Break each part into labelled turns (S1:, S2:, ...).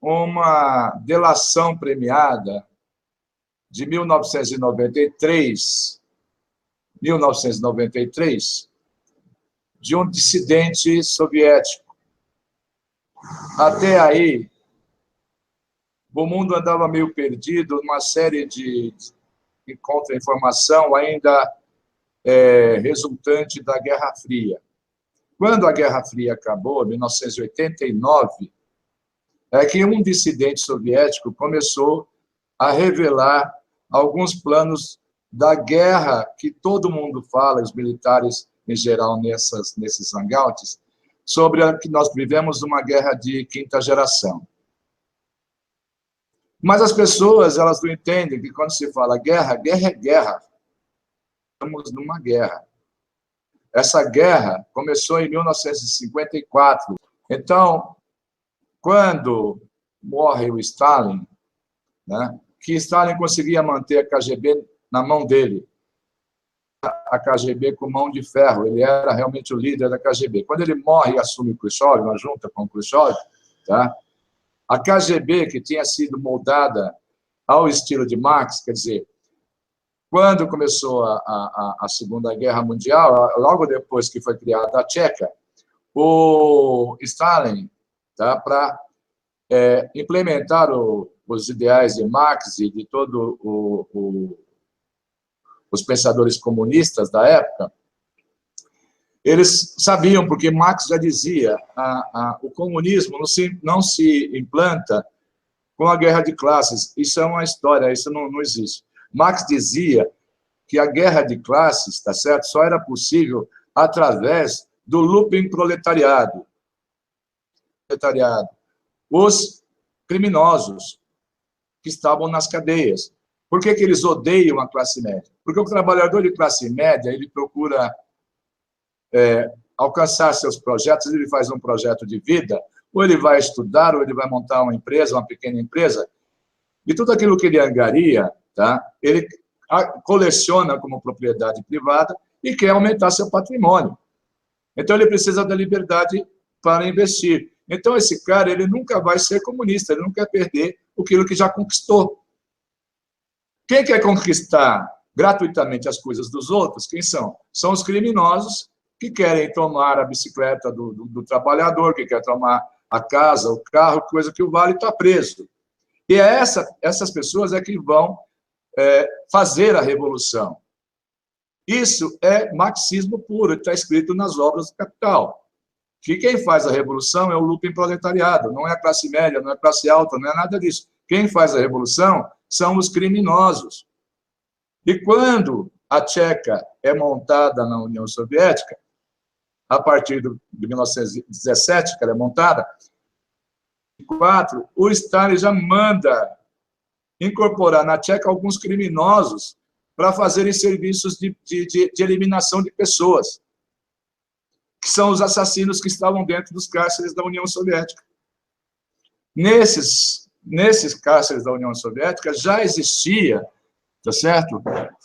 S1: uma delação premiada de 1993, de um dissidente soviético. Até aí, o mundo andava meio perdido, uma série de contra-informação ainda resultante da Guerra Fria. Quando a Guerra Fria acabou, em 1989, é que um dissidente soviético começou a revelar alguns planos da guerra que todo mundo fala, os militares em geral nesses hangouts, sobre a que nós vivemos uma guerra de quinta geração. Mas as pessoas, elas não entendem que quando se fala guerra, guerra é guerra. Estamos numa guerra. Essa guerra começou em 1954. Então, quando morre o Stalin, né, que Stalin conseguia manter a KGB na mão dele, a KGB com mão de ferro, ele era realmente o líder da KGB. Quando ele morre e assume Khrushchev, uma junta com Khrushchev, tá? A KGB, que tinha sido moldada ao estilo de Marx, quer dizer, quando começou a Segunda Guerra Mundial, logo depois que foi criada a Tcheca, o Stalin, tá, para implementar os ideais de Marx e de todos os pensadores comunistas da época, eles sabiam, porque Marx já dizia, o comunismo não se implanta com a guerra de classes. Isso é uma história, isso não existe. Marx dizia que a guerra de classes, tá certo, só era possível através do lumpen proletariado. Os criminosos que estavam nas cadeias. Por que eles odeiam a classe média? Porque o trabalhador de classe média, ele procura alcançar seus projetos, ele faz um projeto de vida, ou ele vai estudar, ou ele vai montar uma empresa, uma pequena empresa, e tudo aquilo que ele angaria, tá, ele coleciona como propriedade privada e quer aumentar seu patrimônio. Então, ele precisa da liberdade para investir. Então, esse cara, ele nunca vai ser comunista, ele não quer perder aquilo que já conquistou. Quem quer conquistar gratuitamente as coisas dos outros, quem são? São os criminosos que querem tomar a bicicleta do trabalhador, que quer tomar a casa, o carro, coisa que o vale está preso. E essas pessoas é que vão fazer a revolução. Isso é marxismo puro, está escrito nas obras do Capital. Que quem faz a revolução é o lumpen proletariado, não é a classe média, não é a classe alta, não é nada disso. Quem faz a revolução são os criminosos. E quando a Tcheca é montada na União Soviética, a partir de 1917, que ela é montada, o Stalin já manda incorporar na Tcheca alguns criminosos para fazerem serviços de eliminação de pessoas, que são os assassinos que estavam dentro dos cárceres da União Soviética. Nesses cárceres da União Soviética já existia, tá certo,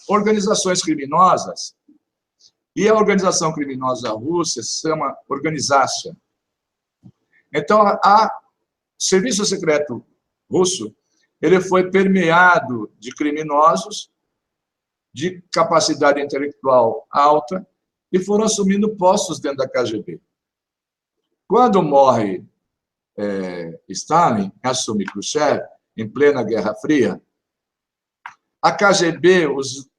S1: organizações criminosas, e a organização criminosa russa se chama Organização. Então, o serviço secreto russo, ele foi permeado de criminosos de capacidade intelectual alta e foram assumindo postos dentro da KGB. Quando morre Stalin, assume Khrushchev, em plena Guerra Fria, a KGB, os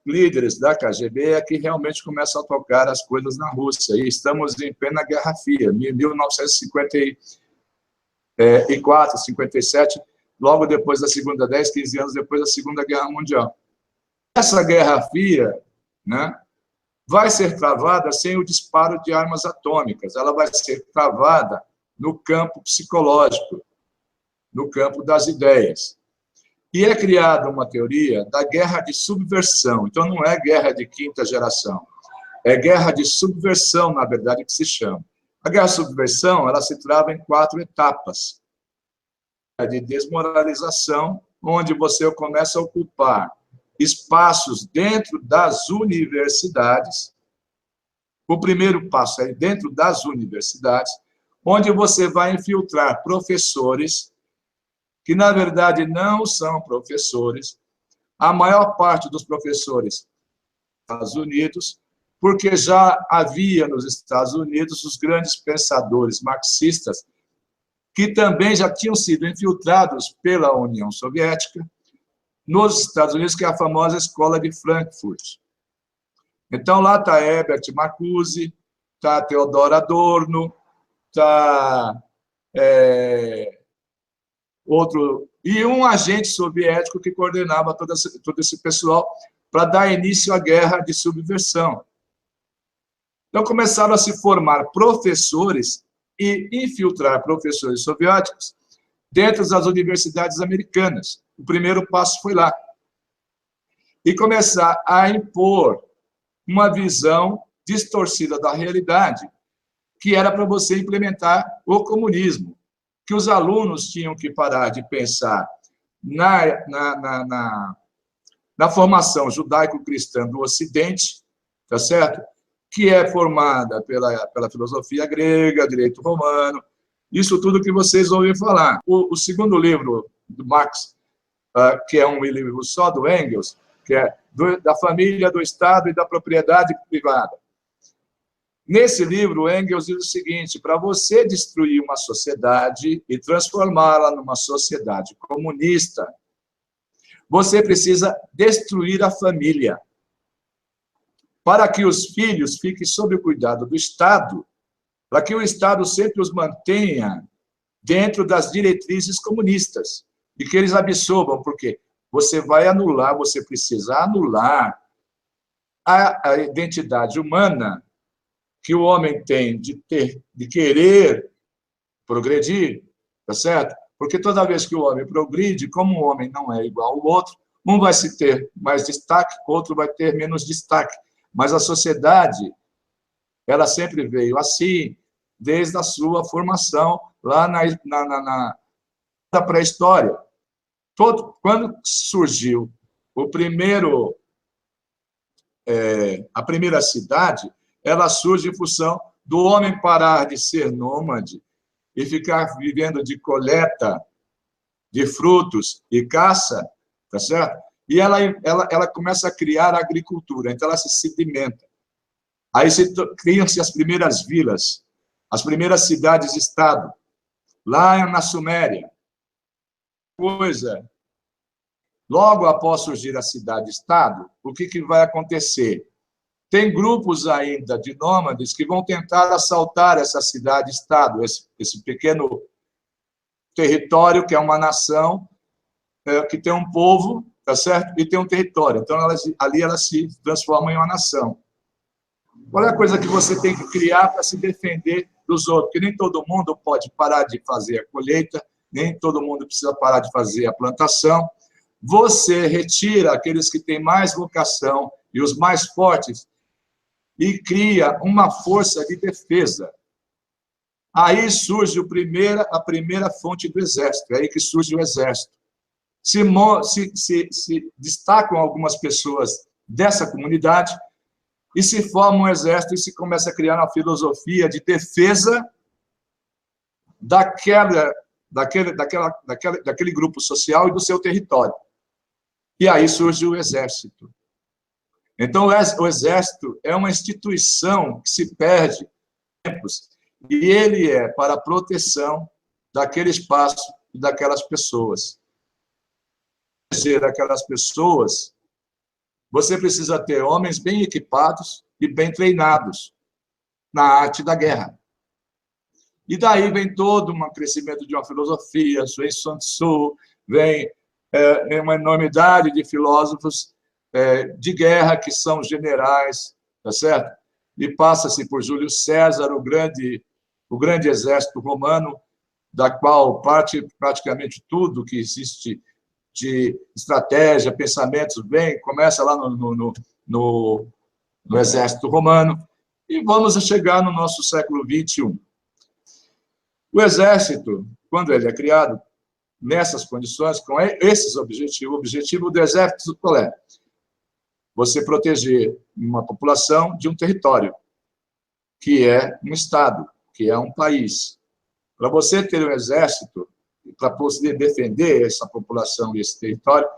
S1: líderes da KGB é que realmente começam a tocar as coisas na Rússia. E estamos em plena Guerra Fria, 1954, 57, logo depois da Segunda, 10, 15 anos depois da Segunda Guerra Mundial. Essa Guerra Fria, né, vai ser travada sem o disparo de armas atômicas, ela vai ser travada no campo psicológico, no campo das ideias. E é criada uma teoria da guerra de subversão. Então, não é guerra de quinta geração, é guerra de subversão, na verdade, que se chama. A guerra de subversão, ela se trava em 4 etapas. De desmoralização, onde você começa a ocupar espaços dentro das universidades. O primeiro passo é dentro das universidades, onde você vai infiltrar professores que, na verdade, não são professores. A maior parte dos professores dos Estados Unidos, porque já havia nos Estados Unidos os grandes pensadores marxistas que também já tinham sido infiltrados pela União Soviética nos Estados Unidos, que é a famosa Escola de Frankfurt. Então, lá está Herbert Marcuse, está Theodor Adorno, está outro, e um agente soviético que coordenava todo esse pessoal para dar início à guerra de subversão. Então, começaram a se formar professores e infiltrar professores soviéticos dentro das universidades americanas. O primeiro passo foi lá. E começar a impor uma visão distorcida da realidade, que era para você implementar o comunismo, que os alunos tinham que parar de pensar na formação judaico-cristã do Ocidente, tá certo? Que é formada pela filosofia grega, direito romano, isso tudo que vocês ouvem falar. O segundo livro do Marx, que é um livro só do Engels, que é da família, do Estado e da propriedade privada. Nesse livro, Engels diz o seguinte: para você destruir uma sociedade e transformá-la numa sociedade comunista, você precisa destruir a família, para que os filhos fiquem sob o cuidado do Estado, para que o Estado sempre os mantenha dentro das diretrizes comunistas, e que eles absorvam, porque você vai anular, você precisa anular a identidade humana que o homem tem de querer progredir, tá certo? Porque toda vez que o homem progride, como o homem não é igual ao outro, um vai se ter mais destaque, outro vai ter menos destaque. Mas a sociedade, ela sempre veio assim, desde a sua formação, lá na pré-história. Quando surgiu a primeira cidade, ela surge em função do homem parar de ser nômade e ficar vivendo de coleta de frutos e caça, tá certo? E ela começa a criar a agricultura, então ela se sedimenta. Aí criam-se as primeiras vilas, as primeiras cidades-estado, lá na Suméria. Logo após surgir a cidade-estado, o que vai acontecer? Tem grupos ainda de nômades que vão tentar assaltar essa cidade-estado, esse pequeno território que é uma nação, que tem um povo, tá certo? E tem um território. Então, ali elas se transformam em uma nação. Qual é a coisa que você tem que criar para se defender dos outros? Porque nem todo mundo pode parar de fazer a colheita, nem todo mundo precisa parar de fazer a plantação. Você retira aqueles que têm mais vocação e os mais fortes e cria uma força de defesa. Aí surge a primeira fonte do exército, é aí que surge o exército. Se destacam algumas pessoas dessa comunidade e se forma um exército e se começa a criar uma filosofia de defesa daquele grupo social e do seu território. E aí surge o exército. Então, o exército é uma instituição que se perde tempos, e ele é para a proteção daquele espaço e daquelas pessoas. Para proteger aquelas pessoas, você precisa ter homens bem equipados e bem treinados na arte da guerra. E daí vem todo um crescimento de uma filosofia, vem Sun Tzu, vem uma enormidade de filósofos de guerra que são generais, tá certo? E passa-se por Júlio César, o grande exército romano, da qual parte praticamente tudo que existe de estratégia, pensamentos, começa lá no exército romano, e vamos chegar no nosso século XXI. O exército, quando ele é criado nessas condições, com esses objetivos, o objetivo do exército qual é? Você proteger uma população de um território, que é um estado, que é um país. Para você ter um exército, para poder defender essa população e esse território,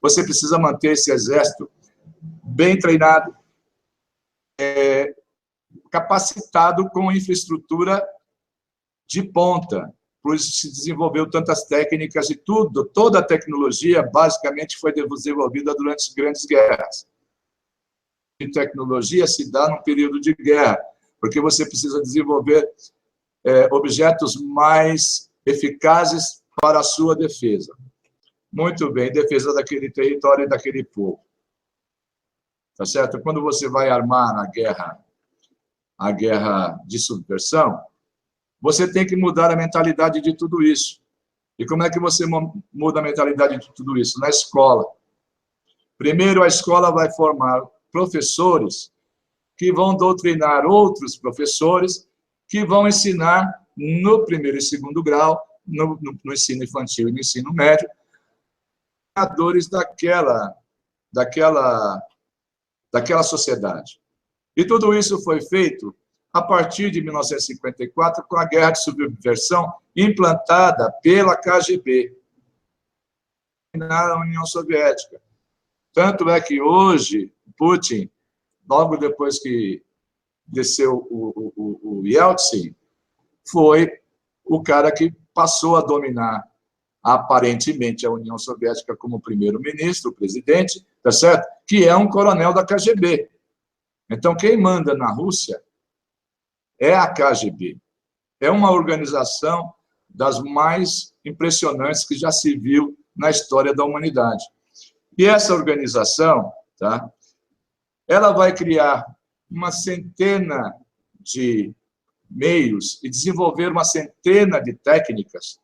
S1: você precisa manter esse exército bem treinado, capacitado com infraestrutura de ponta. Por isso se desenvolveu tantas técnicas e tudo, toda a tecnologia basicamente foi desenvolvida durante as grandes guerras. E tecnologia se dá num período de guerra, porque você precisa desenvolver objetos mais eficazes para a sua defesa. Muito bem, defesa daquele território e daquele povo. Tá certo? Quando você vai armar a guerra de subversão, você tem que mudar a mentalidade de tudo isso. E como é que você muda a mentalidade de tudo isso? Na escola. Primeiro, a escola vai formar professores que vão doutrinar outros professores que vão ensinar no primeiro e segundo grau, no ensino infantil e no ensino médio, daquela sociedade. E tudo isso foi feito a partir de 1954, com a guerra de subversão implantada pela KGB na União Soviética. Tanto é que hoje, Putin, logo depois que desceu o Yeltsin, foi o cara que passou a dominar aparentemente a União Soviética como primeiro-ministro, presidente, tá certo? Que é um coronel da KGB. Então, quem manda na Rússia é a KGB. É uma organização das mais impressionantes que já se viu na história da humanidade. E essa organização, tá? Ela vai criar uma centena de meios e desenvolver uma centena de técnicas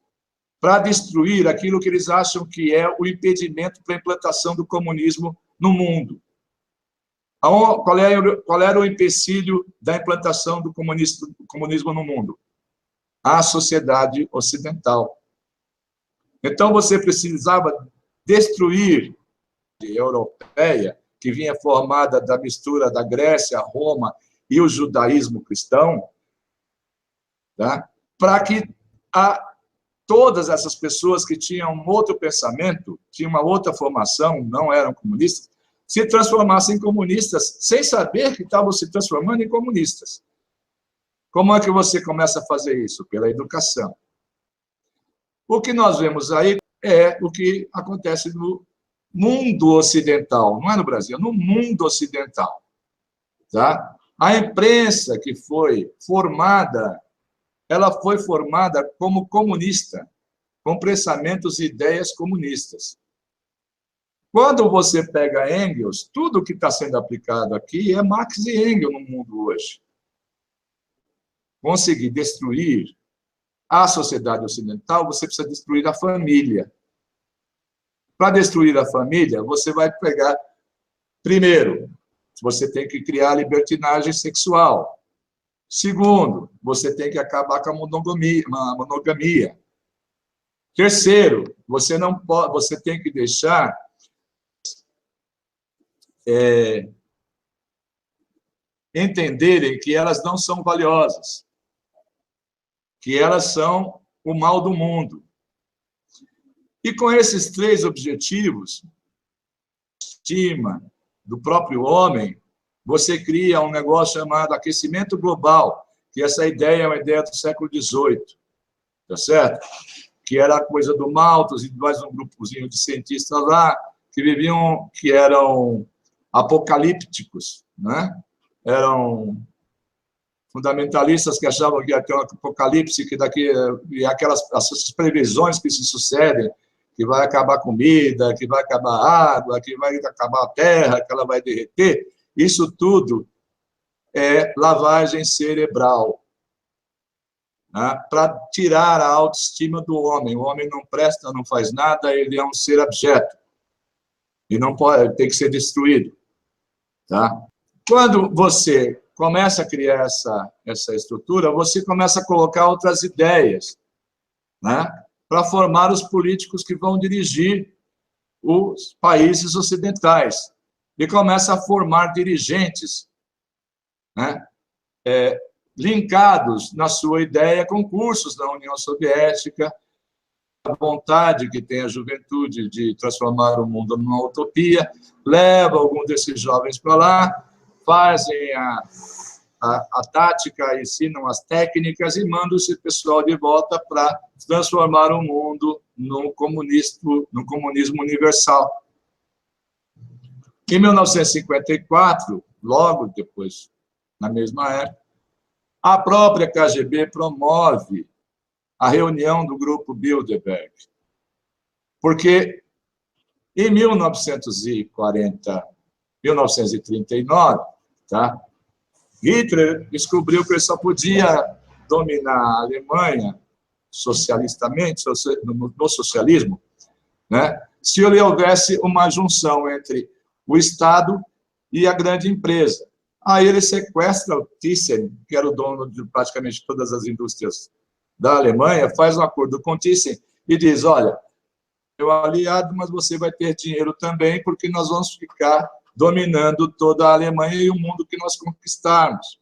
S1: para destruir aquilo que eles acham que é o impedimento para a implantação do comunismo no mundo. Qual era o empecilho da implantação do comunismo no mundo? A sociedade ocidental. Então, você precisava destruir a europeia, que vinha formada da mistura da Grécia, Roma e o judaísmo cristão, tá? Para que todas essas pessoas que tinham um outro pensamento, tinham uma outra formação, não eram comunistas, se transformassem em comunistas, sem saber que estavam se transformando em comunistas. Como é que você começa a fazer isso? Pela educação. O que nós vemos aí é o que acontece no mundo ocidental, não é no Brasil, no mundo ocidental. Tá? A imprensa que foi formada, ela foi formada como comunista, com pensamentos e ideias comunistas. Quando você pega Engels, tudo que está sendo aplicado aqui é Marx e Engels no mundo hoje. Conseguir destruir a sociedade ocidental, você precisa destruir a família. Para destruir a família, você vai pegar, primeiro, você tem que criar a libertinagem sexual. Segundo, você tem que acabar com a monogamia. Terceiro, você não pode, você tem que deixar entenderem que elas não são valiosas, que elas são o mal do mundo. E com esses três objetivos, estima do próprio homem, você cria um negócio chamado aquecimento global, que essa ideia é uma ideia do século XVIII, tá certo? Que era a coisa do Malthus e mais um grupozinho de cientistas lá, que viviam, que eram apocalípticos, né? Eram fundamentalistas que achavam que ia ter um apocalipse, que daqui, e essas previsões que se sucedem, que vai acabar a comida, que vai acabar a água, que vai acabar a terra, que ela vai derreter, isso tudo é lavagem cerebral, né? Para tirar a autoestima do homem. O homem não presta, não faz nada, ele é um ser abjeto. E não pode, tem que ser destruído. Tá? Quando você começa a criar essa estrutura, você começa a colocar outras ideias, né? Para formar os políticos que vão dirigir os países ocidentais. E começa a formar dirigentes, né? Linkados na sua ideia com cursos da União Soviética, vontade que tem a juventude de transformar o mundo numa utopia, leva algum desses jovens para lá, fazem a tática, ensinam as técnicas e mandam esse pessoal de volta para transformar o mundo no comunismo universal. Em 1954, logo depois, na mesma época, a própria KGB promove a reunião do grupo Bilderberg, porque em 1939, tá, Hitler descobriu que ele só podia dominar a Alemanha socialistamente, no socialismo, né, se houvesse uma junção entre o Estado e a grande empresa. Aí ele sequestra o Thyssen, que era o dono de praticamente todas as indústrias da Alemanha, faz um acordo com o Thyssen e diz, olha, meu aliado, mas você vai ter dinheiro também, porque nós vamos ficar dominando toda a Alemanha e o mundo que nós conquistarmos.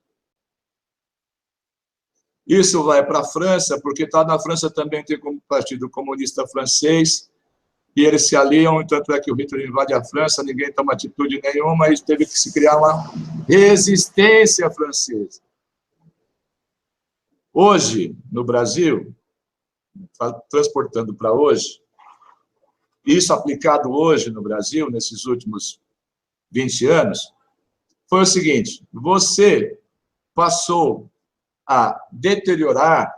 S1: Isso vai para a França, porque tá na França também tem como Partido Comunista Francês, e eles se aliam, tanto é que o Hitler invade a França, ninguém toma atitude nenhuma, e teve que se criar uma resistência francesa. Hoje, no Brasil, transportando para hoje, isso aplicado hoje no Brasil, nesses últimos 20 anos, foi o seguinte, você passou a deteriorar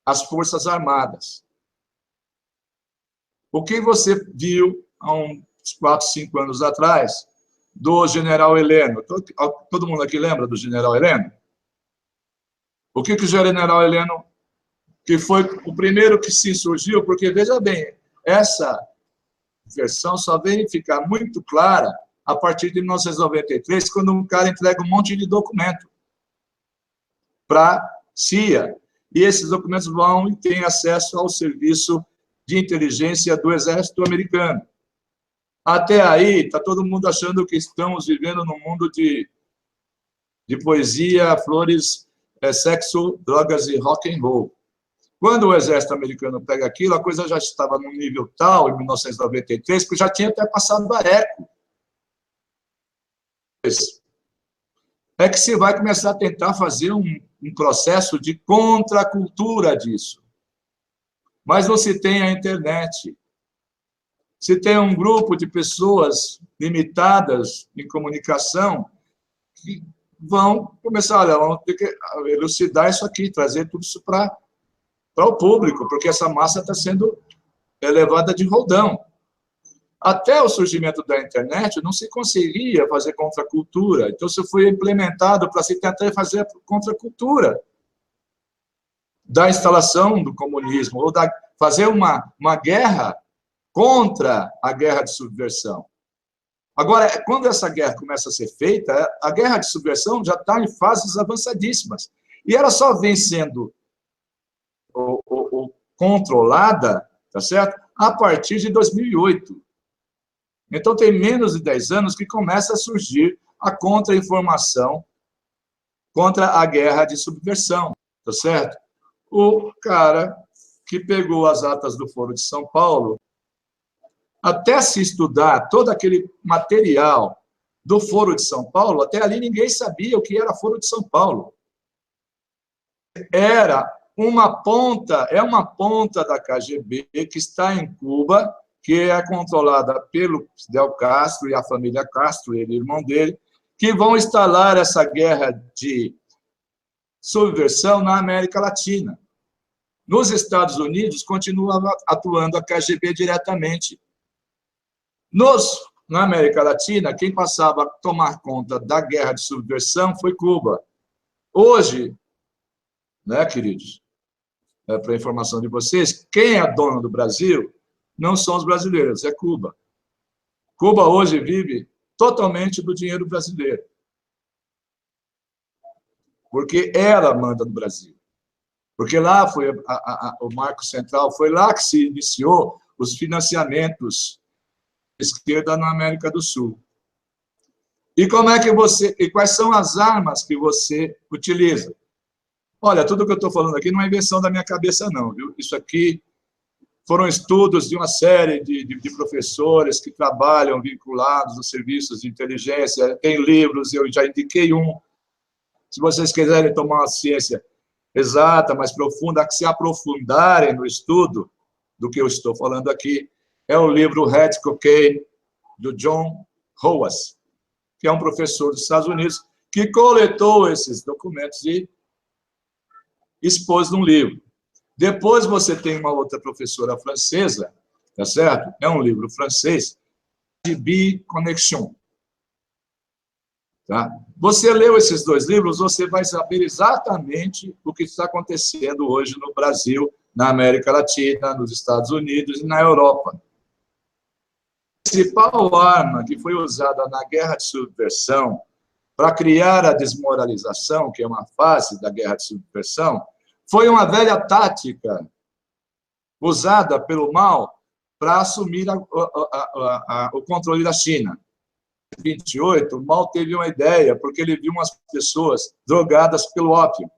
S1: as Forças Armadas. O que você viu há uns 4, 5 anos atrás do general Heleno? Todo mundo aqui lembra do general Heleno? O que o general Heleno, que foi o primeiro que se insurgiu, porque, veja bem, essa versão só veio ficar muito clara a partir de 1993, quando um cara entrega um monte de documento para a CIA, e esses documentos vão e têm acesso ao serviço de inteligência do exército americano. Até aí, está todo mundo achando que estamos vivendo num mundo de poesia, flores, sexo, drogas e rock and roll. Quando o exército americano pega aquilo, a coisa já estava num nível tal, em 1993, que já tinha até passado a ECO. É que se vai começar a tentar fazer um processo de contracultura disso. Mas não se tem a internet. Se tem um grupo de pessoas limitadas em comunicação que vão começar, olha, vamos ter que elucidar isso aqui, trazer tudo isso para o público, porque essa massa está sendo levada de roldão. Até o surgimento da internet, não se conseguia fazer contracultura. Então, isso foi implementado para se tentar fazer a contracultura da instalação do comunismo, ou fazer uma guerra contra a guerra de subversão. Agora, quando essa guerra começa a ser feita, a guerra de subversão já está em fases avançadíssimas. E ela só vem sendo controlada, tá certo? A partir de 2008. Então, tem menos de 10 anos que começa a surgir a contra-informação contra a guerra de subversão, tá certo? O cara que pegou as atas do Foro de São Paulo, até se estudar todo aquele material do Foro de São Paulo, até ali ninguém sabia o que era Foro de São Paulo. Era uma ponta da KGB que está em Cuba, que é controlada pelo Fidel Castro e a família Castro, ele e o irmão dele, que vão instalar essa guerra de subversão na América Latina. Nos Estados Unidos, continua atuando a KGB diretamente. Na América Latina, quem passava a tomar conta da guerra de subversão foi Cuba. Hoje, né, queridos, para a informação de vocês, quem é dono do Brasil não são os brasileiros, é Cuba. Cuba hoje vive totalmente do dinheiro brasileiro. Porque ela manda no Brasil. Porque lá foi o marco central, foi lá que se iniciou os financiamentos da esquerda na América do Sul. E quais são as armas que você utiliza? Olha, tudo que eu estou falando aqui não é invenção da minha cabeça, não, viu? Isso aqui foram estudos de uma série de professores que trabalham vinculados aos serviços de inteligência, tem livros, eu já indiquei um. Se vocês quiserem tomar uma ciência exata, mais profunda, que se aprofundarem no estudo do que eu estou falando aqui, é o livro Red Cocaine, do John Howes, que é um professor dos Estados Unidos, que coletou esses documentos e expôs num livro. Depois você tem uma outra professora francesa, tá certo? É um livro francês, de Biconnexion. Tá? Você leu esses dois livros, você vai saber exatamente o que está acontecendo hoje no Brasil, na América Latina, nos Estados Unidos e na Europa. A principal arma que foi usada na guerra de subversão para criar a desmoralização, que é uma fase da guerra de subversão, foi uma velha tática usada pelo Mao para assumir o controle da China. Em 28, o Mao teve uma ideia, porque ele viu umas pessoas drogadas pelo ópio.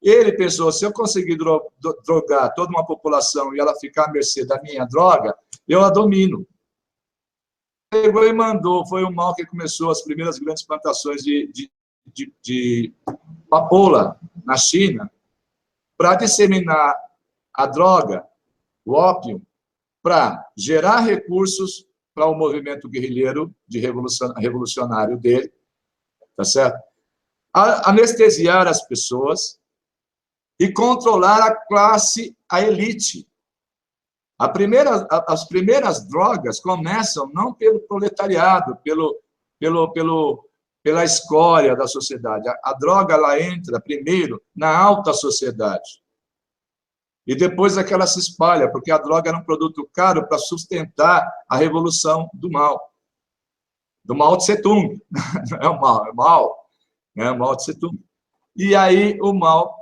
S1: Ele pensou, se eu conseguir drogar toda uma população e ela ficar à mercê da minha droga, eu a domino. Pegou e mandou, foi o Mao que começou as primeiras grandes plantações de papoula na China, para disseminar a droga, o ópio, para gerar recursos para o movimento guerrilheiro revolucionário dele, tá certo? Anestesiar as pessoas e controlar a classe, a elite. As primeiras drogas começam não pelo proletariado, pela escória da sociedade. A droga ela entra primeiro na alta sociedade. E depois é que ela se espalha, porque a droga era um produto caro para sustentar a revolução do Mao. Do Mao Tse Tung. Não é o Mao, é o Mao. É o Mao Tse Tung. E aí o Mao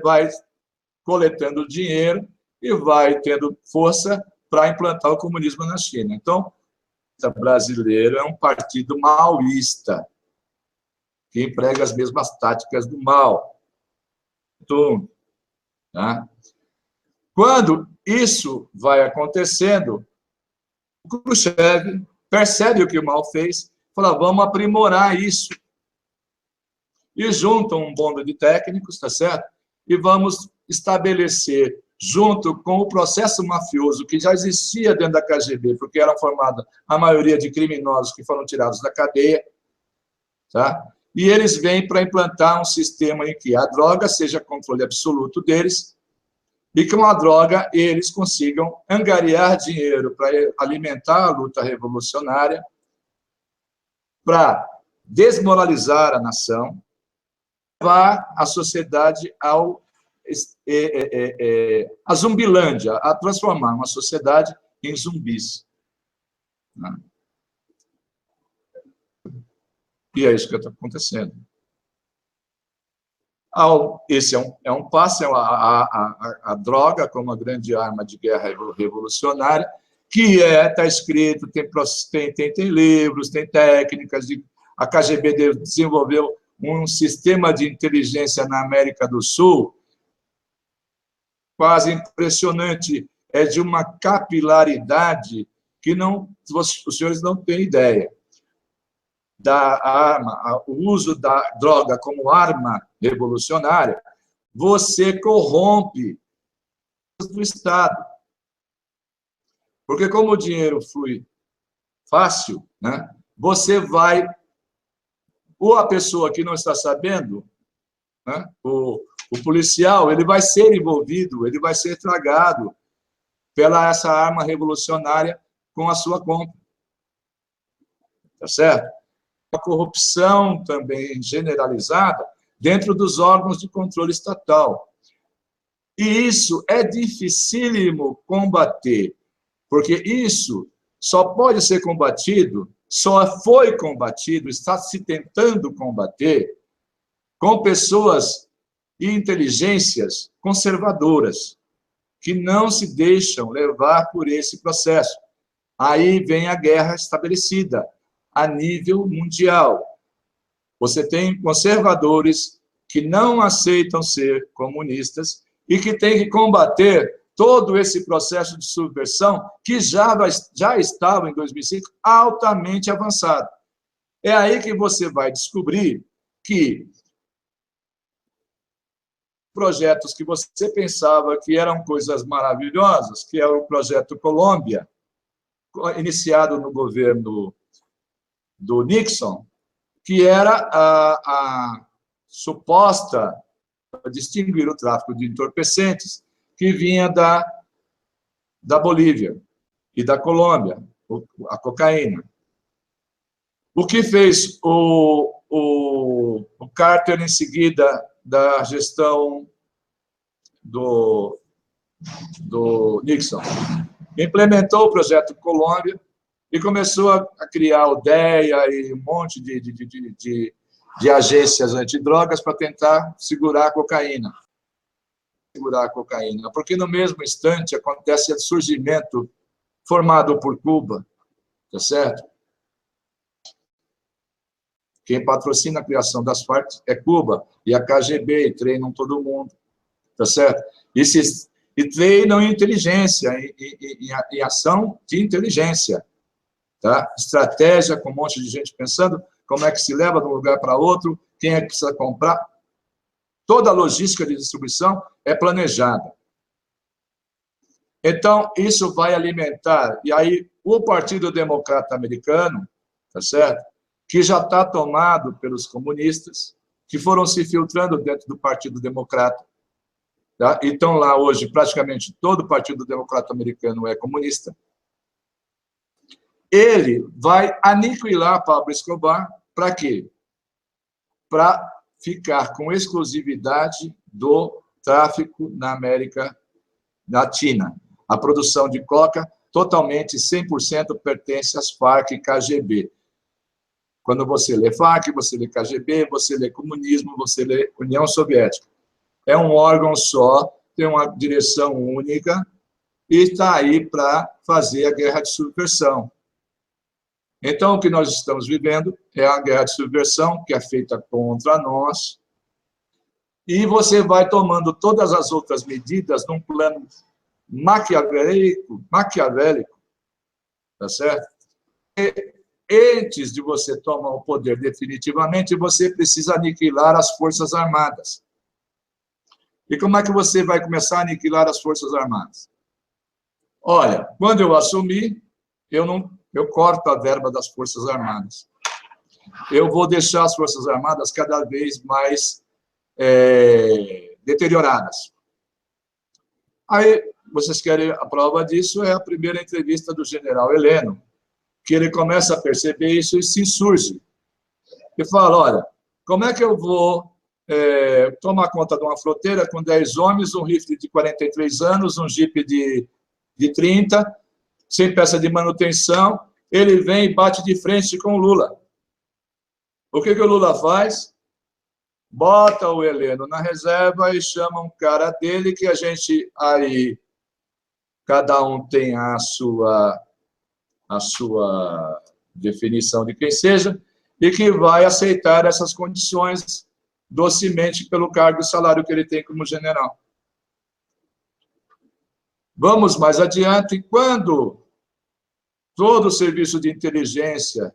S1: vai coletando dinheiro e vai tendo força para implantar o comunismo na China. Então, o brasileiro é um partido maoísta, que emprega as mesmas táticas do Mao. Tá? Quando isso vai acontecendo, o Khrushchev percebe o que o Mao fez, fala, vamos aprimorar isso. E juntam um bando de técnicos, tá certo? E vamos estabelecer, junto com o processo mafioso que já existia dentro da KGB, porque era formada a maioria de criminosos que foram tirados da cadeia, tá? E eles vêm para implantar um sistema em que a droga seja controle absoluto deles, e com a droga eles consigam angariar dinheiro para alimentar a luta revolucionária, para desmoralizar a nação, levar a sociedade a zumbilândia, a transformar uma sociedade em zumbis. E é isso que está acontecendo. Esse é um passo, a droga como uma grande arma de guerra revolucionária, que está escrito, tem livros, tem técnicas, a KGB desenvolveu um sistema de inteligência na América do Sul, quase impressionante, é de uma capilaridade que os senhores não têm ideia. Da arma, o uso da droga como arma revolucionária, você corrompe do Estado. Porque como o dinheiro flui fácil, né, você vai... Ou a pessoa que não está sabendo, né, o policial, ele vai ser envolvido, ele vai ser tragado pela essa arma revolucionária com a sua compra. Tá certo? A corrupção também generalizada dentro dos órgãos de controle estatal. E isso é dificílimo combater, porque isso só pode ser combatido, só foi combatido, está se tentando combater com pessoas e inteligências conservadoras, que não se deixam levar por esse processo. Aí vem a guerra estabelecida a nível mundial. Você tem conservadores que não aceitam ser comunistas e que têm que combater todo esse processo de subversão que já estava, em 2005, altamente avançado. É aí que você vai descobrir que projetos que você pensava que eram coisas maravilhosas, que é o projeto Colômbia, iniciado no governo do Nixon, que era a suposta distinguir o tráfico de entorpecentes que vinha da Bolívia e da Colômbia, a cocaína. O que fez o Carter, em seguida da gestão do Nixon? Implementou o projeto Colômbia e começou a criar o DEA e um monte de agências antidrogas para tentar segurar a cocaína. Porque no mesmo instante acontece o surgimento formado por Cuba, tá certo? Quem patrocina a criação das Farc é Cuba, e a KGB, e treinam todo mundo, tá certo? E treinam em inteligência, em ação de inteligência, tá? Estratégia, com um monte de gente pensando como é que se leva de um lugar para outro, quem é que precisa comprar. Toda a logística de distribuição é planejada. Então, isso vai alimentar, e aí o Partido Democrata Americano, tá certo? Que já está tomado pelos comunistas, que foram se filtrando dentro do Partido Democrata. Tá? Então, lá hoje, praticamente todo o Partido Democrata Americano é comunista. Ele vai aniquilar Pablo Escobar para quê? Para ficar com exclusividade do tráfico na América Latina. A produção de coca, totalmente, 100% pertence às Farc e KGB. Quando você lê Farc, você lê KGB, você lê comunismo, você lê União Soviética. É um órgão só, tem uma direção única e está aí para fazer a guerra de subversão. Então, o que nós estamos vivendo é a guerra de subversão, que é feita contra nós, e você vai tomando todas as outras medidas num plano maquiavélico, tá certo? Antes de você tomar o poder definitivamente, você precisa aniquilar as Forças Armadas. E como é que você vai começar a aniquilar as Forças Armadas? Olha, quando eu assumi, eu corto a verba das Forças Armadas. Eu vou deixar as Forças Armadas cada vez mais deterioradas. Aí, vocês querem a prova disso, é a primeira entrevista do general Heleno, que ele começa a perceber isso e se insurge. E fala, olha, como é que eu vou tomar conta de uma fronteira com 10 homens, um rifle de 43 anos, um jipe de 30, sem peça de manutenção, ele vem e bate de frente com o Lula. O que o Lula faz? Bota o Heleno na reserva e chama um cara dele que a gente aí, cada um tem a sua definição de quem seja, e que vai aceitar essas condições docemente pelo cargo e salário que ele tem como general. Vamos mais adiante, quando todo o serviço de inteligência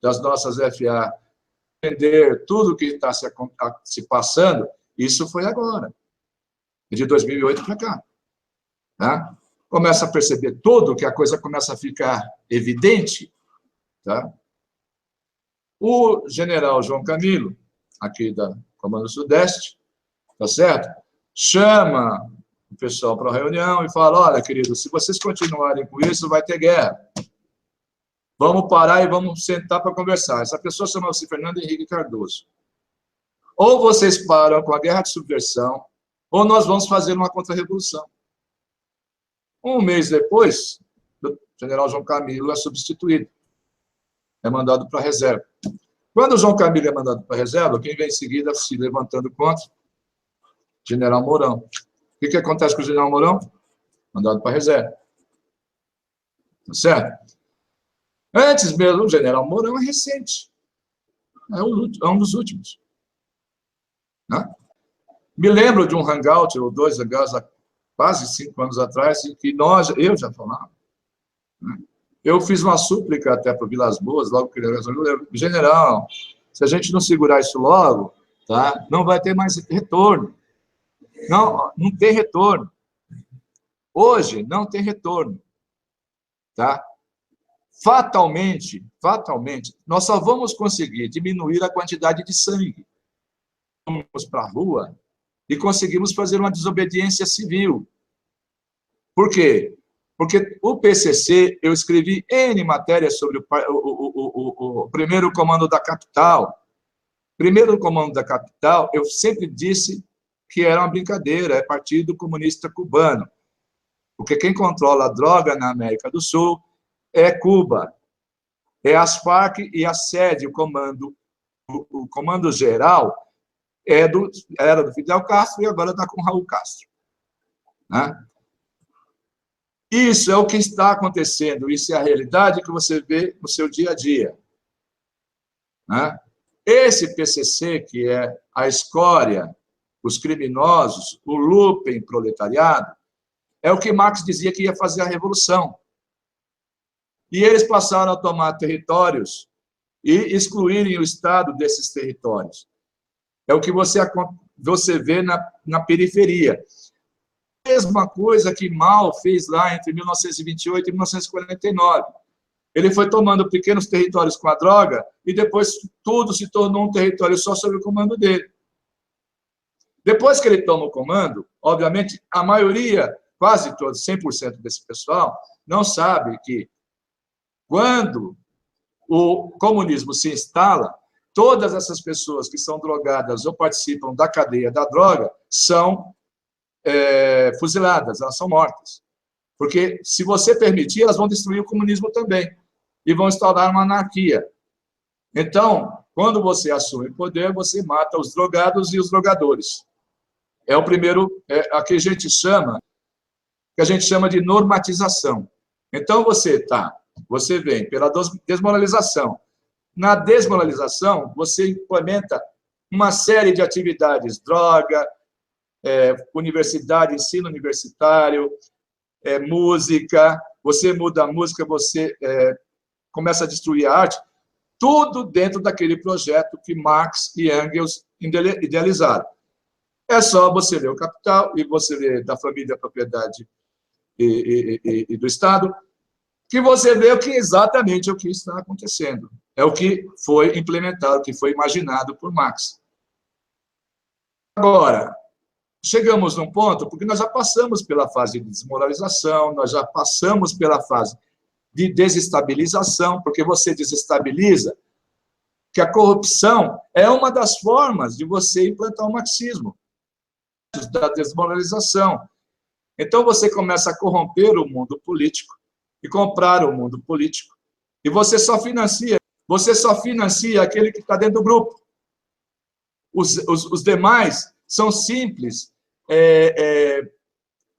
S1: das nossas FA entender tudo o que está se passando, isso foi agora, de 2008 para cá. Tá? Começa a perceber tudo, que a coisa começa a ficar evidente. Tá? O general João Camilo, aqui da Comando Sudeste, tá certo? Chama o pessoal para a reunião e fala, olha, querido, se vocês continuarem com isso, vai ter guerra. Vamos parar e vamos sentar para conversar. Essa pessoa chama-se Fernando Henrique Cardoso. Ou vocês param com a guerra de subversão, ou nós vamos fazer uma contra-revolução. Um mês depois, o general João Camilo é substituído. É mandado para a reserva. Quando o João Camilo é mandado para a reserva, quem vem em seguida se levantando contra? General Mourão. O que acontece com o general Mourão? Mandado para a reserva. Tá certo? Antes mesmo, o general Mourão é recente. É um dos últimos. Né? Me lembro de um hangout, ou 2 hangouts, quase 5 anos atrás, em que eu já falava, né? Eu fiz uma súplica até para o Vilas Boas, logo que ele resolveu, general, se a gente não segurar isso logo, tá, não vai ter mais retorno. Não tem retorno. Hoje, não tem retorno. Tá? Fatalmente, nós só vamos conseguir diminuir a quantidade de sangue. Vamos para a rua e conseguimos fazer uma desobediência civil. Por quê? Porque o PCC, eu escrevi N matérias sobre o primeiro comando da capital. Primeiro comando da capital, eu sempre disse que era uma brincadeira, é Partido Comunista Cubano. Porque quem controla a droga na América do Sul é Cuba. É as Farc e a sede, o comando geral, era do Fidel Castro e agora está com Raul Castro. Né? Isso é o que está acontecendo, isso é a realidade que você vê no seu dia a dia. Né? Esse PCC, que é a escória, os criminosos, o lumpen proletariado, é o que Marx dizia que ia fazer a revolução. E eles passaram a tomar territórios e excluírem o Estado desses territórios. É o que você vê na periferia. Mesma coisa que Mao fez lá entre 1928 e 1949. Ele foi tomando pequenos territórios com a droga e depois tudo se tornou um território só sob o comando dele. Depois que ele toma o comando, obviamente, a maioria, quase todos, 100% desse pessoal, não sabe que quando o comunismo se instala, todas essas pessoas que são drogadas ou participam da cadeia da droga são fuziladas, elas são mortas. Porque, se você permitir, elas vão destruir o comunismo também e vão instaurar uma anarquia. Então, quando você assume o poder, você mata os drogados e os drogadores. É o primeiro, a que a gente chama de normatização. Então, você vem pela desmoralização. Na desmoralização, você implementa uma série de atividades, droga, universidade, ensino universitário, música, você muda a música, você começa a destruir a arte, tudo dentro daquele projeto que Marx e Engels idealizaram. É só você ler o Capital e você ler da família, propriedade e do Estado, que você vê exatamente o que está acontecendo. É o que foi implementado, o que foi imaginado por Marx. Agora, chegamos num ponto, porque nós já passamos pela fase de desmoralização, nós já passamos pela fase de desestabilização, porque você desestabiliza, que a corrupção é uma das formas de você implantar o marxismo, da desmoralização. Então, você começa a corromper o mundo político e comprar o mundo político. E você só financia aquele que está dentro do grupo. Os demais são simples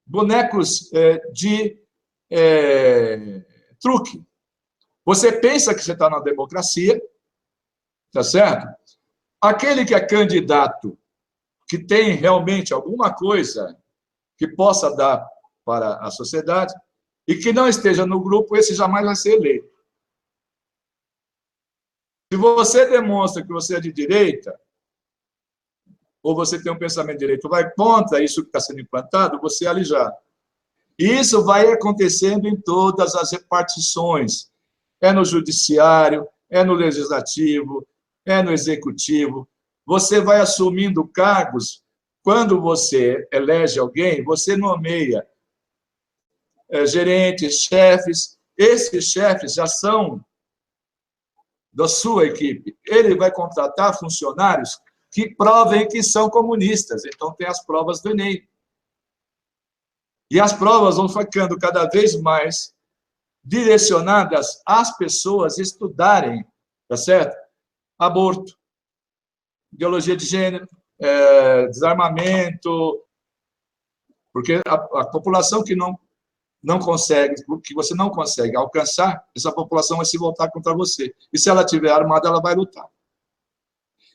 S1: bonecos de truque. Você pensa que você está na democracia, tá certo? Aquele que é candidato, que tem realmente alguma coisa que possa dar para a sociedade, e que não esteja no grupo, esse jamais vai ser eleito. Se você demonstra que você é de direita, ou você tem um pensamento de direita, vai contra isso que está sendo implantado, você é alijado. E isso vai acontecendo em todas as repartições. É no judiciário, é no legislativo, é no executivo. Você vai assumindo cargos. Quando você elege alguém, você nomeia gerentes, chefes. Esses chefes já são da sua equipe. Ele vai contratar funcionários que provem que são comunistas. Então, tem as provas do Enem. E as provas vão ficando cada vez mais direcionadas às pessoas estudarem, tá certo? Aborto, ideologia de gênero, desarmamento, porque a população que não consegue, que você não consegue alcançar, essa população vai se voltar contra você. E se ela estiver armada, ela vai lutar.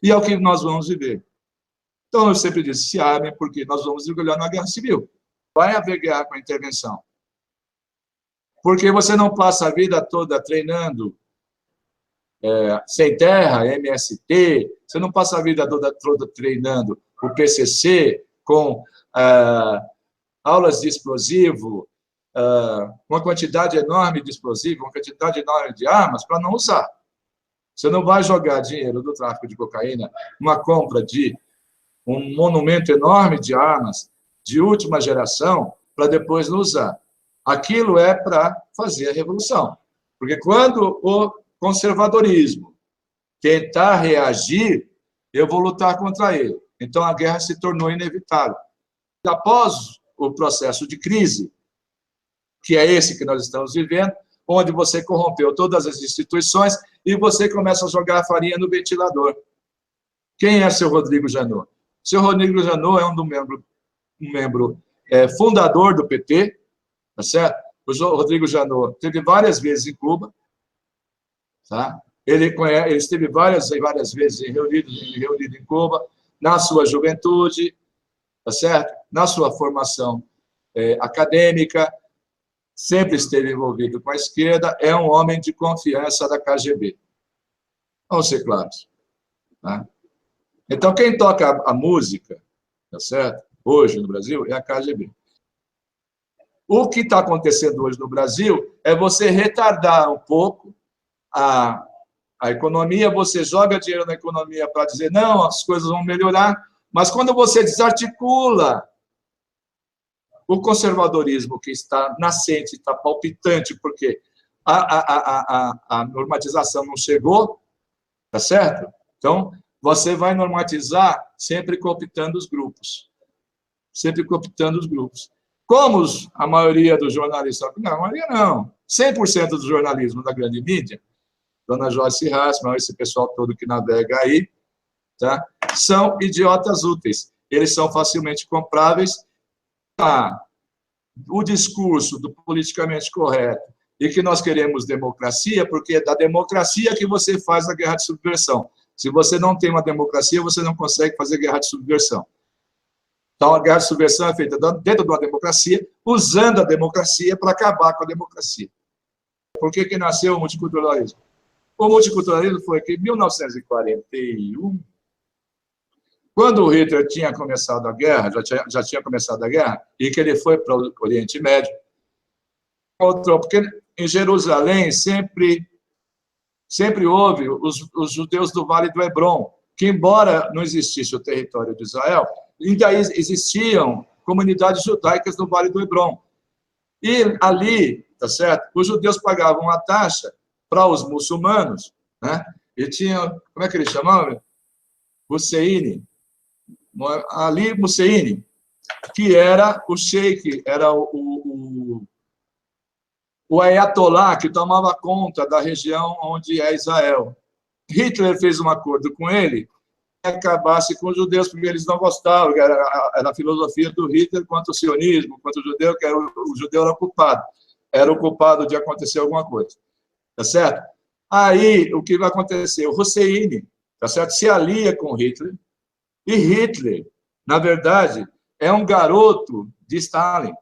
S1: E é o que nós vamos viver. Então, eu sempre disse, se armem, porque nós vamos mergulhar na guerra civil. vai haver guerra com a intervenção. Porque você não passa a vida toda treinando sem terra, MST, você não passa a vida toda treinando o PCC com aulas de explosivo, uma quantidade enorme de explosivo, uma quantidade enorme de armas para não usar. Você não vai jogar dinheiro do tráfico de cocaína numa compra de um monumento enorme de armas de última geração para depois não usar. Aquilo é para fazer a revolução. Porque quando o conservadorismo tentar reagir, eu vou lutar contra ele. Então, a guerra se tornou inevitável. Após o processo de crise, que é esse que nós estamos vivendo, onde você corrompeu todas as instituições e você começa a jogar farinha no ventilador. Quem é seu Rodrigo Janot? Seu Rodrigo Janot é um membro fundador do PT, tá certo? O Rodrigo Janot esteve várias vezes em Cuba, tá? Ele esteve várias vezes reunido em Cuba, na sua juventude, tá certo? Na sua formação acadêmica, sempre esteve envolvido com a esquerda, é um homem de confiança da KGB. Vamos ser claros. Tá? Então, quem toca a música, tá certo? Hoje no Brasil, é a KGB. O que está acontecendo hoje no Brasil é você retardar um pouco a economia, você joga dinheiro na economia para dizer, não, as coisas vão melhorar, mas quando você desarticula o conservadorismo que está nascente, está palpitante, porque a normatização não chegou, tá certo? Então, você vai normatizar sempre cooptando os grupos. Sempre cooptando os grupos. Como a maioria dos jornalistas... Não, a maioria não. 100% do jornalismo da grande mídia, Dona Joyce Hassmann, esse pessoal todo que navega aí, tá? São idiotas úteis. Eles são facilmente compráveis. O discurso do politicamente correto e que nós queremos democracia, porque é da democracia que você faz a guerra de subversão. Se você não tem uma democracia, você não consegue fazer guerra de subversão. Então, a guerra de subversão é feita dentro de uma democracia, usando a democracia para acabar com a democracia. Por que nasceu o multiculturalismo? O multiculturalismo foi que, em 1941, quando o Hitler tinha começado a guerra, já tinha começado a guerra, e que ele foi para o Oriente Médio, porque em Jerusalém sempre houve os judeus do Vale do Hebron, que, embora não existisse o território de Israel, ainda existiam comunidades judaicas no Vale do Hebron. E ali, tá certo? Os judeus pagavam uma taxa para os muçulmanos, né? E tinha, como é que ele chamava? Husseini, Ali Husseini, que era o sheik, era o ayatolá que tomava conta da região onde é Israel. Hitler fez um acordo com ele que acabasse com os judeus, porque eles não gostavam, era a filosofia do Hitler quanto ao sionismo, quanto ao judeu, que o judeu era o culpado de acontecer alguma coisa. Tá certo? Aí, o que vai acontecer? O Husseini, tá certo? Se alia com Hitler, e Hitler, na verdade, é um garoto de Stalin.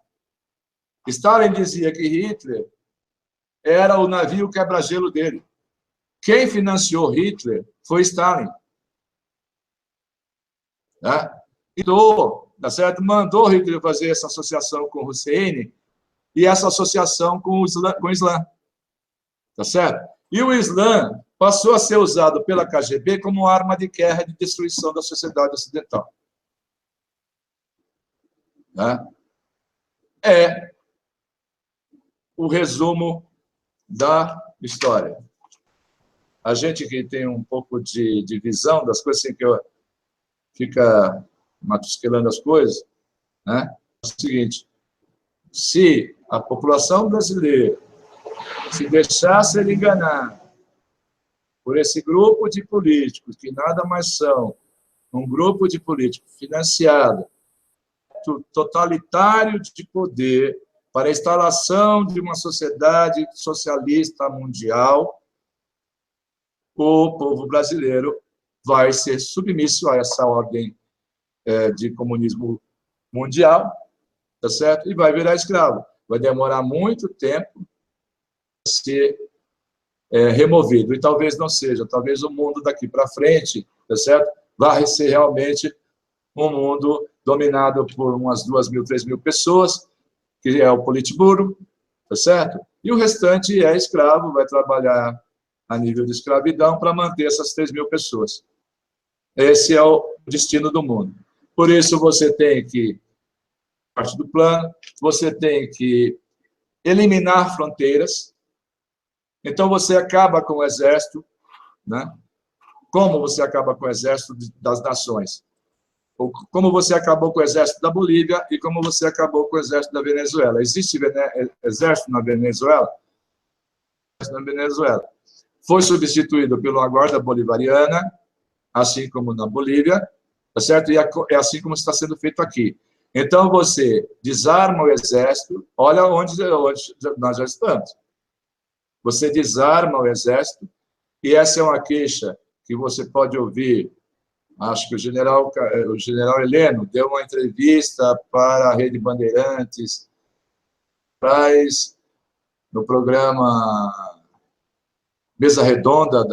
S1: Stalin dizia que Hitler era o navio quebra-gelo dele. Quem financiou Hitler foi Stalin. Tá? Tá certo? Mandou Hitler fazer essa associação com Hussein e essa associação com o Islã. Tá certo? E o Islã passou a ser usado pela KGB como arma de guerra de destruição da sociedade ocidental. Tá? É o resumo da história. A gente que tem um pouco de visão das coisas, assim, que fica matusquelando as coisas, né? É o seguinte: se a população brasileira se deixar ser enganar por esse grupo de políticos, que nada mais são um grupo de políticos financiado, totalitário de poder, para a instalação de uma sociedade socialista mundial, o povo brasileiro vai ser submisso a essa ordem de comunismo mundial, tá certo? E vai virar escravo. Vai demorar muito tempo a ser removido. E talvez não seja. Talvez o mundo daqui para frente, tá certo? Vai ser realmente um mundo dominado por umas 2.000, 3.000 pessoas, que é o Politburo, tá certo? E o restante é escravo, vai trabalhar a nível de escravidão para manter essas 3.000 pessoas. Esse é o destino do mundo. Por isso, você tem que, parte do plano, você tem que eliminar fronteiras. Então, você acaba com o exército, né? Como você acaba com o exército das nações? Como você acabou com o exército da Bolívia e como você acabou com o exército da Venezuela. Existe exército na Venezuela? Na Venezuela. Foi substituído pela guarda bolivariana, assim como na Bolívia, tá certo? E é assim como está sendo feito aqui. Então, você desarma o exército, olha onde nós já estamos. Você desarma o exército, e essa é uma queixa que você pode ouvir. Acho que o general Heleno deu uma entrevista para a Rede Bandeirantes, no programa Mesa Redonda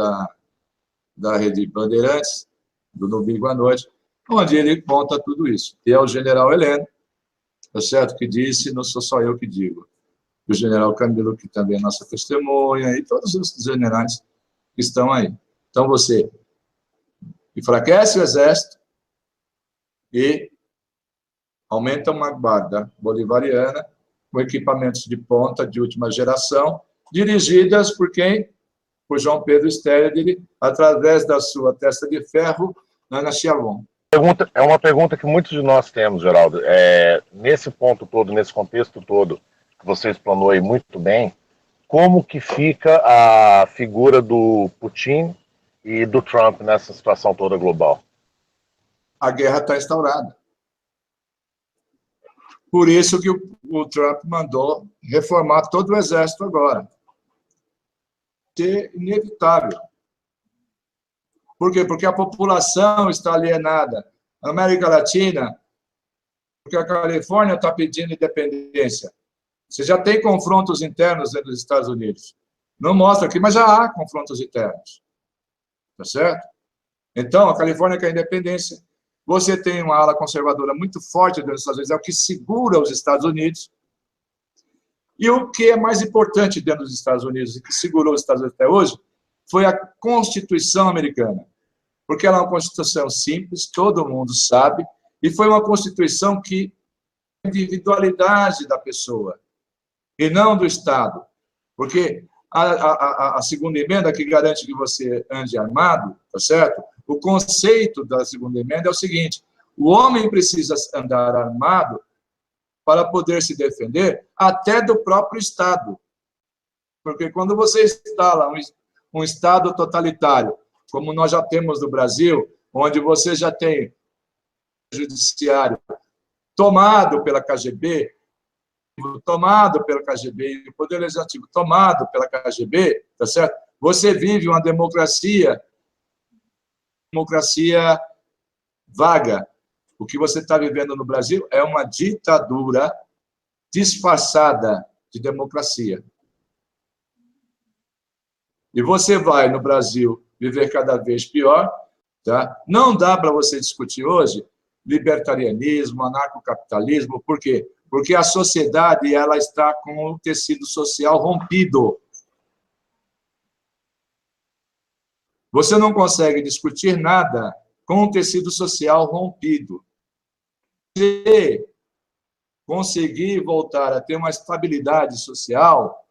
S1: da Rede Bandeirantes, do Domingo à Noite, onde ele conta tudo isso. E é o general Heleno, tá certo, que disse, não sou só eu que digo. O general Camilo, que também é nossa testemunha, e todos os generais que estão aí. Então, você enfraquece o exército e aumenta uma guarda bolivariana com equipamentos de ponta de última geração, dirigidas por quem? Por João Pedro Stedley, através da sua testa de ferro, Ana Chiavon.
S2: É uma pergunta que muitos de nós temos, Geraldo. Nesse ponto todo, nesse contexto todo, que você explanou aí muito bem, como que fica a figura do Putin e do Trump nessa situação toda global?
S1: A guerra está instaurada. Por isso que o Trump mandou reformar todo o exército agora. É inevitável. Por quê? Porque a população está alienada. A América Latina, porque a Califórnia está pedindo independência. Você já tem confrontos internos dentro dos Estados Unidos. Não mostra aqui, mas já há confrontos internos. Tá certo? Então, a Califórnia quer independência. Você tem uma ala conservadora muito forte dentro dos Estados Unidos, é o que segura os Estados Unidos. E o que é mais importante dentro dos Estados Unidos, e que segurou os Estados Unidos até hoje, foi a Constituição americana. Porque ela é uma Constituição simples, todo mundo sabe, e foi uma Constituição que a individualidade da pessoa, e não do Estado. Porque a segunda emenda, que garante que você ande armado, tá certo? O conceito da segunda emenda é o seguinte: o homem precisa andar armado para poder se defender até do próprio Estado. Porque quando você instala um Estado totalitário, como nós já temos no Brasil, onde você já tem o judiciário tomado pela KGB, e o Poder Legislativo tomado pela KGB, tá certo? Você vive uma democracia vaga. O que você está vivendo no Brasil é uma ditadura disfarçada de democracia. E você vai, no Brasil, viver cada vez pior. Tá? Não dá para você discutir hoje libertarianismo, anarcocapitalismo. Por quê? Porque a sociedade ela está com o tecido social rompido. Você não consegue discutir nada com o tecido social rompido. Se conseguir voltar a ter uma estabilidade social,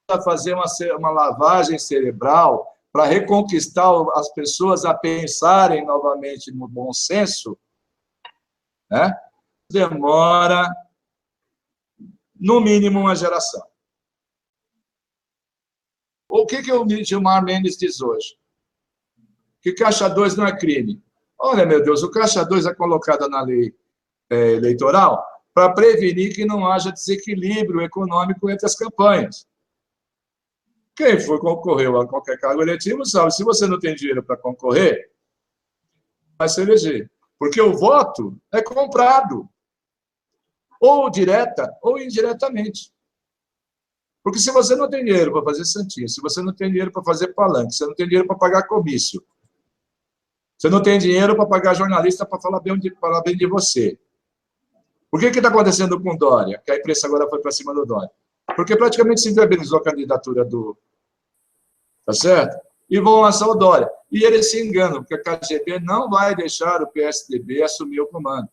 S1: a fazer uma lavagem cerebral para reconquistar as pessoas a pensarem novamente no bom senso, né? Demora, no mínimo, uma geração. O que o Gilmar Mendes diz hoje? Que Caixa 2 não é crime. Olha, meu Deus, o Caixa 2 é colocado na lei eleitoral para prevenir que não haja desequilíbrio econômico entre as campanhas. Quem concorreu a qualquer cargo eletivo sabe, se você não tem dinheiro para concorrer, vai se eleger. Porque o voto é comprado. ou direta ou indiretamente. Porque se você não tem dinheiro para fazer santinho, se você não tem dinheiro para fazer palanque, se você não tem dinheiro para pagar comício, você não tem dinheiro para pagar jornalista para falar bem de você. Por que está acontecendo com o Dória? Que a imprensa agora foi para cima do Dória. Porque praticamente se inviabilizou a candidatura do... Tá certo? E vão lançar o Dória. E eles se enganam, porque a KGB não vai deixar o PSDB assumir o comando.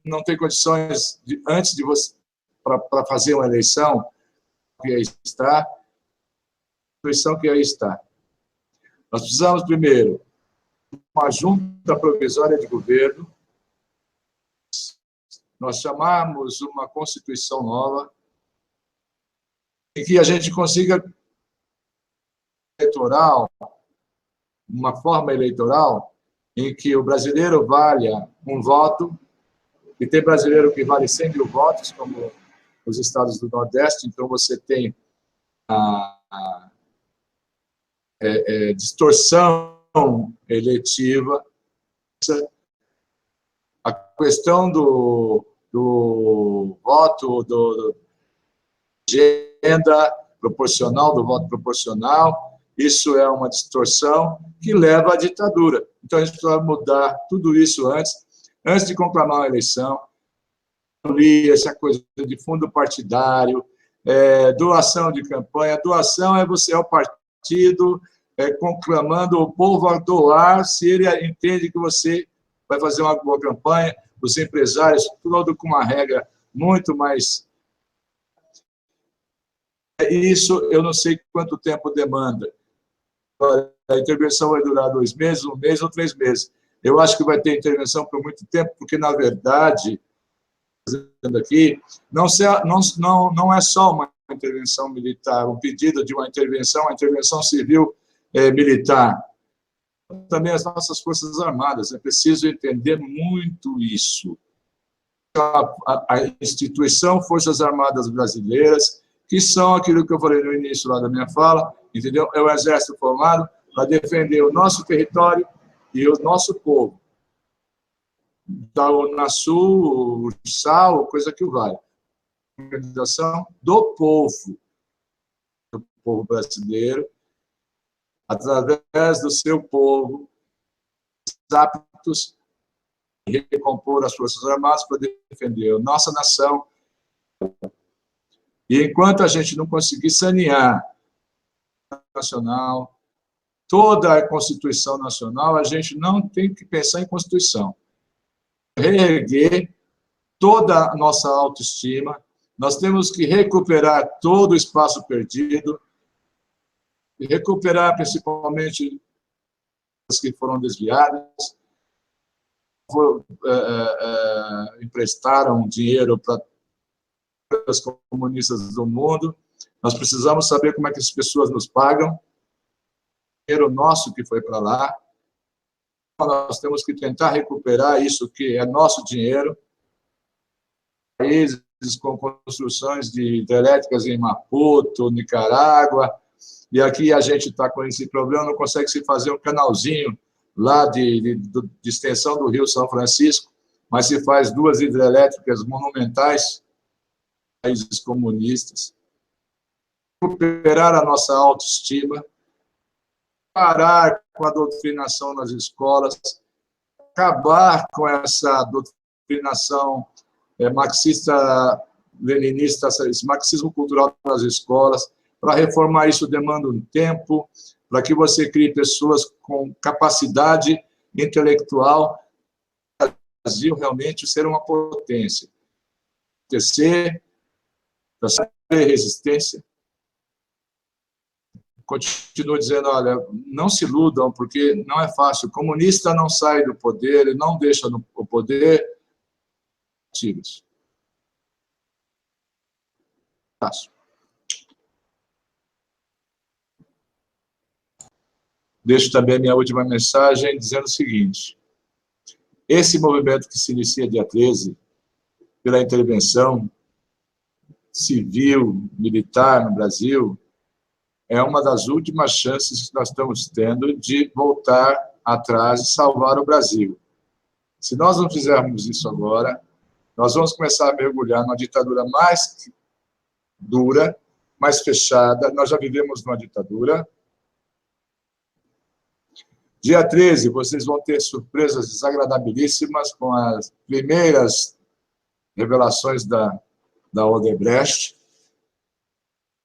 S1: Não tem condições, antes de você, para fazer uma eleição que aí está, a eleição que aí está. Nós precisamos, primeiro, uma junta provisória de governo, nós chamamos uma Constituição nova, em que a gente consiga eleitoral, uma forma eleitoral em que o brasileiro valha um voto, e tem brasileiro que vale 100 mil votos, como os estados do Nordeste, então você tem a distorção eletiva, a questão do voto, do agenda proporcional, do voto proporcional, isso é uma distorção que leva à ditadura. Então, a gente precisa mudar tudo isso antes de conclamar uma eleição. Essa coisa de fundo partidário, doação de campanha. Doação é o partido conclamando o povo a doar se ele entende que você vai fazer uma boa campanha. Os empresários, tudo com uma regra muito mais... Isso eu não sei quanto tempo demanda. A intervenção vai durar 2 meses, 1 mês ou 3 meses. Eu acho que vai ter intervenção por muito tempo, porque, na verdade, aqui, não é só uma intervenção militar, um pedido de uma intervenção civil militar. Também as nossas Forças Armadas. É preciso entender muito isso. A instituição Forças Armadas Brasileiras, que são aquilo que eu falei no início lá da minha fala, entendeu? É o exército formado para defender o nosso território e o nosso povo. Da Unasul, o Sal, coisa que o vale. Organização do povo brasileiro, através do seu povo, aptos a recompor as Forças Armadas para defender a nossa nação. E enquanto a gente não conseguir sanear a nacional, toda a Constituição Nacional, a gente não tem que pensar em Constituição. Reerguer toda a nossa autoestima, nós temos que recuperar todo o espaço perdido, e recuperar principalmente as que foram desviadas, emprestaram dinheiro para as comunistas do mundo. Nós precisamos saber como é que as pessoas nos pagam, dinheiro nosso que foi para lá. Nós temos que tentar recuperar isso que é nosso dinheiro. Países com construções de hidrelétricas em Maputo, Nicarágua, e aqui a gente está com esse problema, não consegue se fazer um canalzinho lá de extensão do Rio São Francisco, mas se faz 2 hidrelétricas monumentais, países comunistas. Recuperar a nossa autoestima, parar com a doutrinação nas escolas, acabar com essa doutrinação marxista-leninista, esse marxismo cultural nas escolas. Para reformar isso demanda um tempo, para que você crie pessoas com capacidade intelectual para o Brasil realmente ser uma potência. Terceiro, resistência. Continuo dizendo, olha, não se iludam, porque não é fácil. O comunista não sai do poder, ele não deixa o poder. Fácil. Deixo também a minha última mensagem dizendo o seguinte: esse movimento que se inicia dia 13, pela intervenção civil, militar no Brasil, é uma das últimas chances que nós estamos tendo de voltar atrás e salvar o Brasil. Se nós não fizermos isso agora, nós vamos começar a mergulhar numa ditadura mais dura, mais fechada. Nós já vivemos numa ditadura. Dia 13, vocês vão ter surpresas desagradabilíssimas com as primeiras revelações da Odebrecht.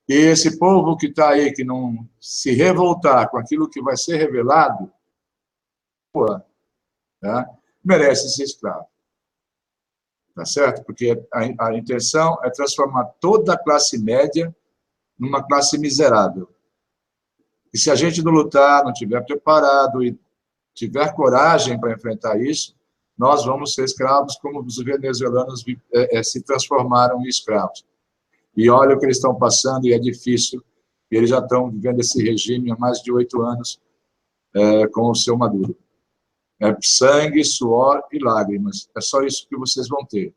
S1: E esse povo que está aí, que não se revoltar com aquilo que vai ser revelado, tá? Merece ser escravo. Tá certo? Porque a intenção é transformar toda a classe média numa classe miserável. E se a gente não lutar, não estiver preparado e tiver coragem para enfrentar isso, nós vamos ser escravos como os venezuelanos se transformaram em escravos. E olha o que eles estão passando, e é difícil, e eles já estão vivendo esse regime há mais de 8 anos com o seu Maduro. É sangue, suor e lágrimas. É só isso que vocês vão ter.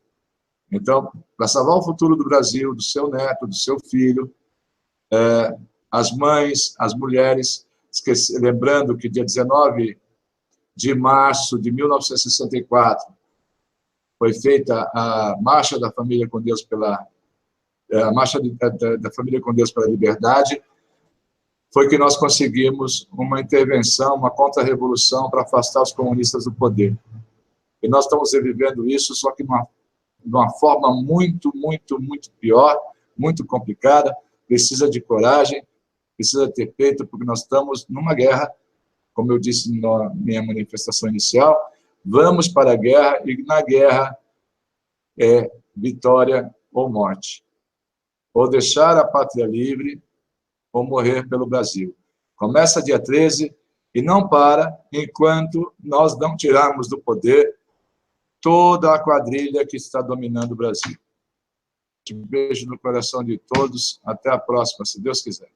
S1: Então, para salvar o futuro do Brasil, do seu neto, do seu filho, as mães, as mulheres, lembrando que dia 19 de março de 1964 foi feita a Marcha da Família com Deus pela Família com Deus pela Liberdade, foi que nós conseguimos uma intervenção, uma contra-revolução para afastar os comunistas do poder. E nós estamos revivendo isso, só que de uma forma muito, muito, muito pior, muito complicada, precisa de coragem, precisa ter peito, porque nós estamos numa guerra, como eu disse na minha manifestação inicial, vamos para a guerra, e na guerra é vitória ou morte. Ou deixar a pátria livre, ou morrer pelo Brasil. Começa dia 13 e não para enquanto nós não tirarmos do poder toda a quadrilha que está dominando o Brasil. Um beijo no coração de todos. Até a próxima, se Deus quiser.